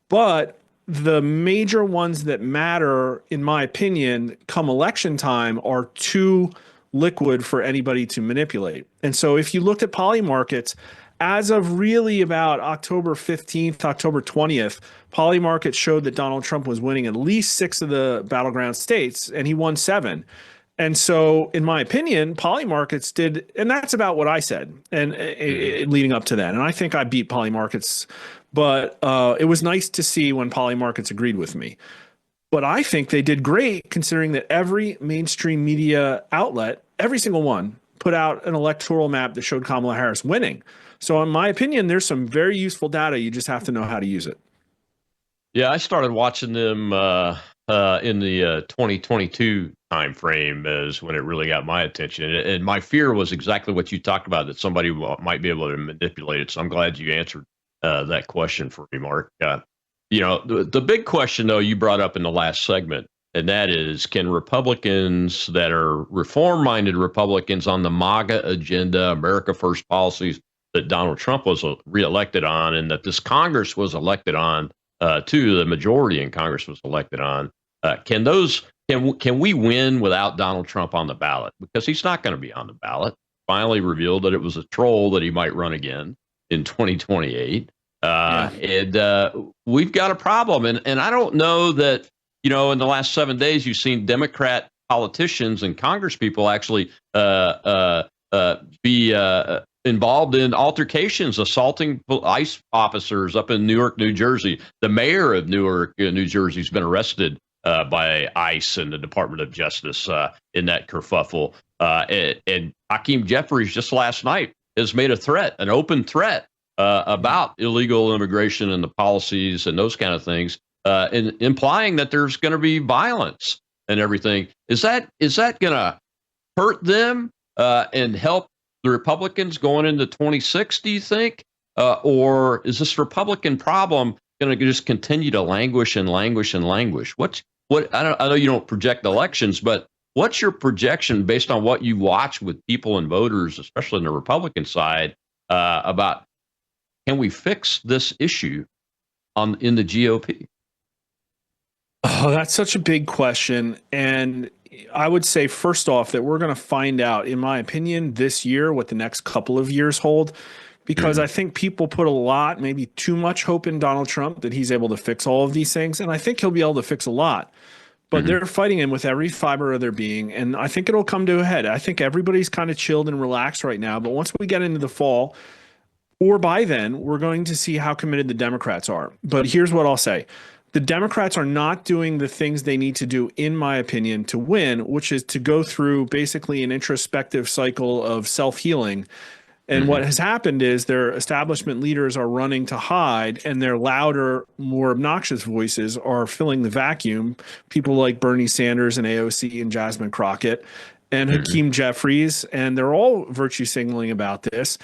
But the major ones that matter, in my opinion, come election time, are too liquid for anybody to manipulate. And so if you looked at Polymarkets, as of really about October 15th, October 20th, Polymarket showed that Donald Trump was winning at least 6 of the battleground states, and he won 7. And so, in my opinion, Polymarkets did, and that's about what I said, and leading up to that. And I think I beat Polymarkets, but it was nice to see when Polymarkets agreed with me. But I think they did great, considering that every mainstream media outlet, every single one, put out an electoral map that showed Kamala Harris winning. So in my opinion, there's some very useful data. You just have to know how to use it. Yeah, I started watching them in the 2022 timeframe is when it really got my attention. And my fear was exactly what you talked about, that somebody might be able to manipulate it. So I'm glad you answered that question for me, Mark. The big question, though, you brought up in the last segment, and that is, can Republicans that are reform-minded Republicans on the MAGA agenda, America First policies that Donald Trump was reelected on, and that this Congress was elected on, too, the majority in Congress was elected on, can we win without Donald Trump on the ballot? Because he's not going to be on the ballot. Finally revealed that it was a troll that he might run again in 2028. And we've got a problem. And I don't know that, in the last 7 days, you've seen Democrat politicians and Congress people actually be involved in altercations, assaulting ICE officers up in Newark, New Jersey. The mayor of Newark, New Jersey, has been arrested by ICE and the Department of Justice in that kerfuffle. And Hakeem Jeffries just last night has made a threat, an open threat about illegal immigration and the policies and those kind of things, implying that there's going to be violence and everything. Is that going to hurt them and help the Republicans going into 26, do you think? or is this Republican problem going to just continue to languish and languish and languish? What I know you don't project elections, but what's your projection based on what you watch with people and voters, especially on the Republican side, about can we fix this issue in the GOP? Oh, that's such a big question. And I would say, first off, that we're going to find out, in my opinion, this year what the next couple of years hold. Because I think people put a lot, maybe too much hope in Donald Trump that he's able to fix all of these things. And I think he'll be able to fix a lot. But they're fighting him with every fiber of their being. And I think it'll come to a head. I think everybody's kind of chilled and relaxed right now. But once we get into the fall, or by then, we're going to see how committed the Democrats are. But here's what I'll say. The Democrats are not doing the things they need to do, in my opinion, to win, which is to go through basically an introspective cycle of self-healing. And what has happened is their establishment leaders are running to hide, and their louder, more obnoxious voices are filling the vacuum. People like Bernie Sanders and AOC and Jasmine Crockett and Hakeem Jeffries, and they're all virtue signaling about this.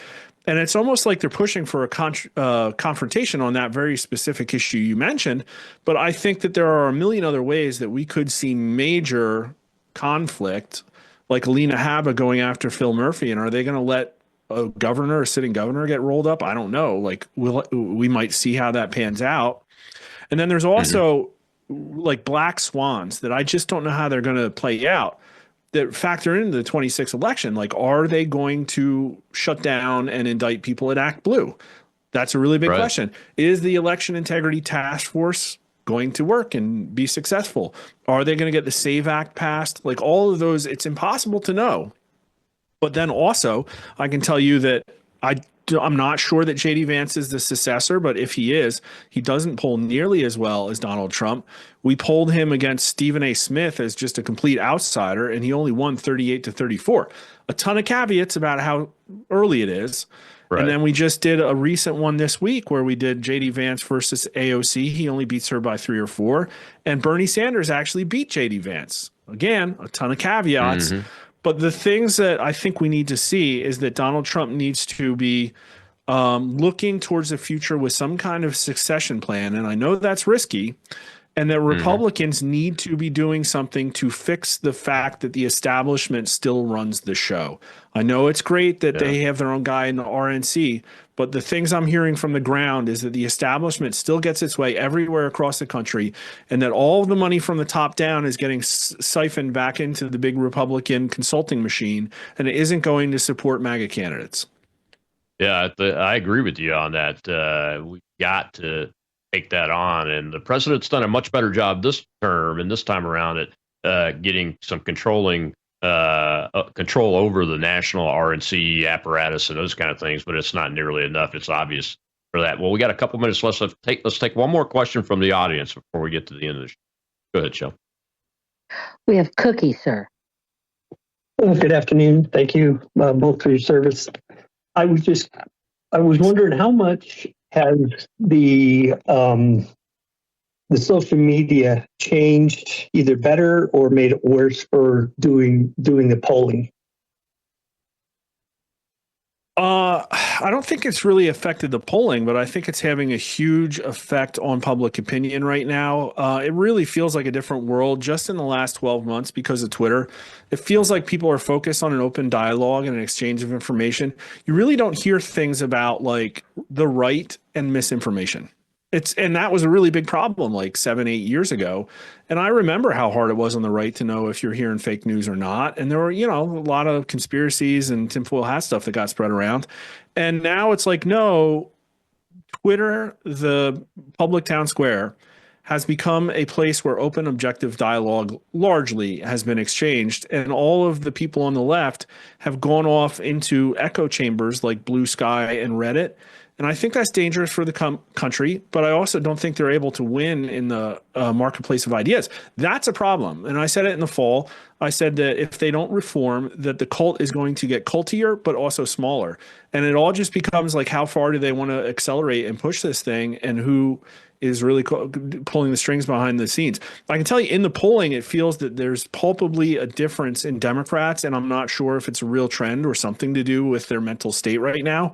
And it's almost like they're pushing for a confrontation on that very specific issue you mentioned. But I think that there are a million other ways that we could see major conflict, like Alina Habba going after Phil Murphy. And are they going to let a governor, a sitting governor, get rolled up? I don't know. Like, we might see how that pans out. And then there's also like black swans that I just don't know how they're going to play out, that factor into the 26th election. Like, are they going to shut down and indict people at Act Blue? That's a really big question. Is the Election Integrity Task Force going to work and be successful? Are they going to get the SAVE Act passed? Like, all of those, it's impossible to know. But then also, I can tell you that I'm not sure that J.D. Vance is the successor, but if he is, he doesn't poll nearly as well as Donald Trump. We polled him against Stephen A. Smith as just a complete outsider, and he only won 38-34. A ton of caveats about how early it is. And then we just did a recent one this week where we did J.D. Vance versus AOC. He only beats her by 3 or 4. And Bernie Sanders actually beat J.D. Vance. Again, a ton of caveats. But the things that I think we need to see is that Donald Trump needs to be looking towards the future with some kind of succession plan. And I know that's risky. And that Republicans need to be doing something to fix the fact that the establishment still runs the show. I know it's great that they have their own guy in the RNC, but the things I'm hearing from the ground is that the establishment still gets its way everywhere across the country, and that all of the money from the top down is getting siphoned back into the big Republican consulting machine, and it isn't going to support MAGA candidates. Yeah, I agree with you on that. We got to take that on, and the president's done a much better job this term and this time around at getting some control over the national RNC apparatus and those kind of things, but it's not nearly enough. It's obvious for that. Well, we got a couple minutes left. Let's take one more question from the audience before we get to the end of the show. Go ahead, Joe. We have Cookie, sir. Good afternoon. Thank you both for your service. I was wondering how much has the social media changed, either better or made it worse for doing the polling? I don't think it's really affected the polling, but I think it's having a huge effect on public opinion right now. It really feels like a different world just in the last 12 months because of Twitter. It feels like people are focused on an open dialogue and an exchange of information. You really don't hear things about like the right and misinformation. And that was a really big problem like 7-8 years ago. And I remember how hard it was on the right to know if you're hearing fake news or not. And there were, a lot of conspiracies and tinfoil hat stuff that got spread around. And now it's like, no, Twitter, the public town square, has become a place where open, objective dialogue largely has been exchanged. And all of the people on the left have gone off into echo chambers like Blue Sky and Reddit. And I think that's dangerous for the country, but I also don't think they're able to win in the marketplace of ideas. That's a problem. And I said it in the fall. I said that if they don't reform, that the cult is going to get cultier, but also smaller. And it all just becomes like, how far do they want to accelerate and push this thing, and who is really pulling the strings behind the scenes? I can tell you in the polling, it feels that there's palpably a difference in Democrats, and I'm not sure if it's a real trend or something to do with their mental state right now.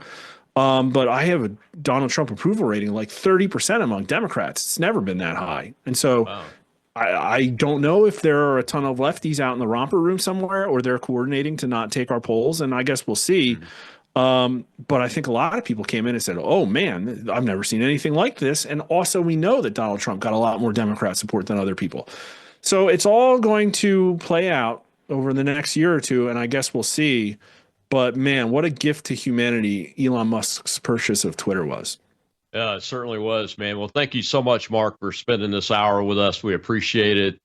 But I have a Donald Trump approval rating like 30% among Democrats. It's never been that high. And so I don't know if there are a ton of lefties out in the romper room somewhere, or they're coordinating to not take our polls. And I guess we'll see. But I think a lot of people came in and said, oh man, I've never seen anything like this. And also we know that Donald Trump got a lot more Democrat support than other people. So it's all going to play out over the next year or two. And I guess we'll see. But man, what a gift to humanity Elon Musk's purchase of Twitter was. Yeah, it certainly was, man. Well, thank you so much, Mark, for spending this hour with us. We appreciate it.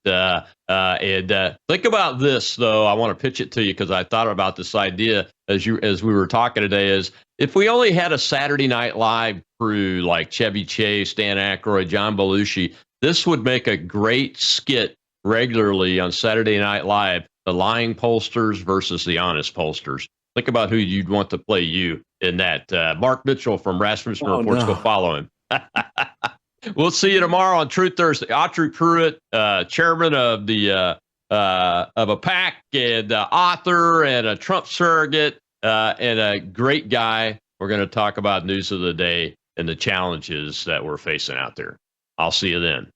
And think about this, though. I want to pitch it to you because I thought about this idea as we were talking today. Is if we only had a Saturday Night Live crew like Chevy Chase, Dan Aykroyd, John Belushi, this would make a great skit regularly on Saturday Night Live. The lying pollsters versus the honest pollsters. Think about who you'd want to play you in that. Mark Mitchell from Rasmussen Reports. Go follow him. We'll see you tomorrow on Truth Thursday. Autry Pruitt, chairman of the of a PAC and author and a Trump surrogate and a great guy. We're going to talk about news of the day and the challenges that we're facing out there. I'll see you then.